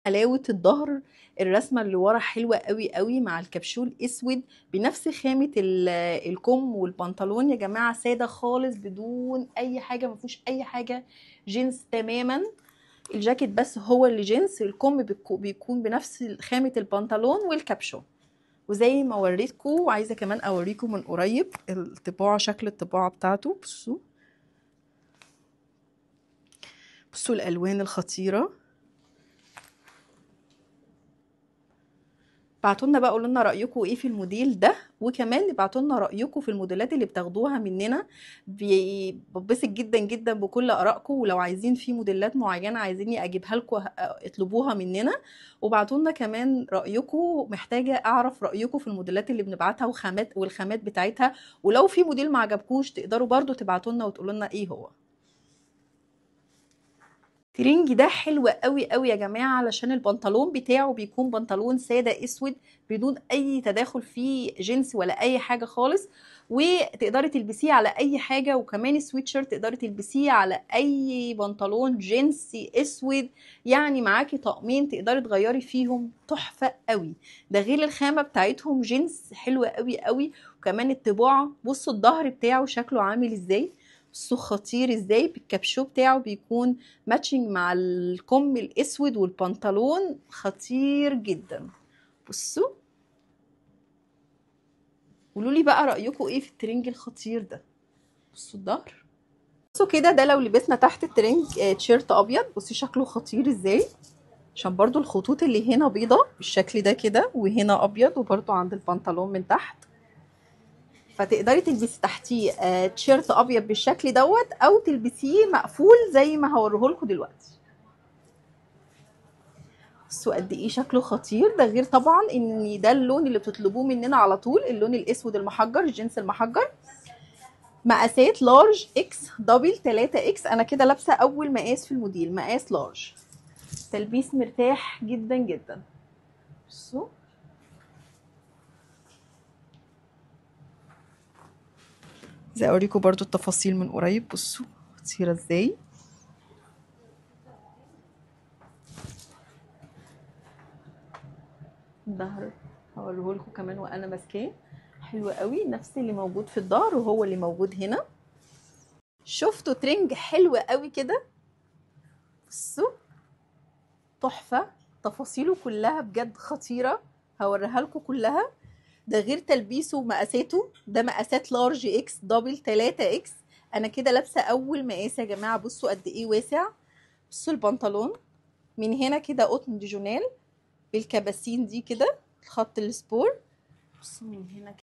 حلاوة الظهر، الرسمة اللي ورا حلوة قوي قوي مع الكبشول اسود بنفس خامة الكم والبنطلون يا جماعة، سادة خالص بدون اي حاجة، مفيهوش اي حاجة، جينز تماما. الجاكيت بس هو اللي جينز، الكم بيكون بنفس خامة البنطلون والكبشول. وزي ما وريتكم وعايزة كمان اوريكم من قريب الطباعة، شكل الطباعة بتاعته. بصوا بصوا الالوان الخطيرة. ابعتوا لنا بقى، قولوا لنا رايكم ايه في الموديل ده، وكمان ابعتوا لنا رايكم في الموديلات اللي بتاخدوها مننا. ببسط جدا جدا بكل ارائكم، ولو عايزين في موديلات معينه عايزيني اجيبها لكم اطلبوها مننا. وابعتوا لنا كمان رايكم، محتاجه اعرف رايكم في الموديلات اللي بنبعتها والخامات بتاعتها. ولو في موديل ما عجبكوش تقدروا برضو تبعتوا لنا وتقولوا لنا ايه هو. الترنج ده حلو قوي قوي يا جماعه، علشان البنطلون بتاعه بيكون بنطلون ساده اسود بدون اي تداخل فيه جنس ولا اي حاجه خالص، وتقدري تلبسيه على اي حاجه. وكمان السويتشيرت تقدري تلبسيه على اي بنطلون جينسي اسود، يعني معاكي طقمين تقدري تغيري فيهم، تحفه قوي. ده غير الخامه بتاعتهم جينس حلوه قوي قوي. وكمان الطباعه، بصوا الظهر بتاعه شكله عامل ازاي، بصوا خطير ازاي، بالكابشو بتاعه بيكون ماتشنج مع الكم الاسود والبنطلون، خطير جدا. بصوا قولوا لي بقى رايكم ايه في الترنج الخطير ده. بصوا الظهر، بصوا كده، ده لو لبسنا تحت الترنج تيشيرت ابيض، بصي شكله خطير ازاي، عشان برضو الخطوط اللي هنا بيضه بالشكل ده كده، وهنا ابيض، وبرضو عند البنطلون من تحت. فتقدري تلبسي تحتيه تيشيرت ابيض بالشكل دوت، او تلبسيه مقفول زي ما هوريهولكوا دلوقتي. بصوا قد ايه شكله خطير. ده غير طبعا ان ده اللون اللي بتطلبوه مننا على طول، اللون الاسود المحجر، الجنس المحجر. مقاسات لارج اكس دبل 3 اكس، انا كده لابسه اول مقاس في الموديل، مقاس لارج. تلبيس مرتاح جدا جدا. بصوا زي اوريكم برضو التفاصيل من قريب، بصوا خطيره ازاي. الظهر هوريهولكم كمان وانا ماسكاه، حلو قوي، نفس اللي موجود في الظهر وهو اللي موجود هنا. شفتوا ترنج حلو قوي كده، بصوا تحفه، تفاصيله كلها بجد خطيره، هوريها لكم كلها. ده غير تلبيسه ومقاساته، ده مقاسات لارج اكس دبل 3 اكس. انا كده لابسه اول مقاس يا جماعه، بصوا قد ايه واسع. بصوا البنطلون من هنا كده قطن ديجونال بالكباسين دي كده، الخط السبور. بصوا من هنا كده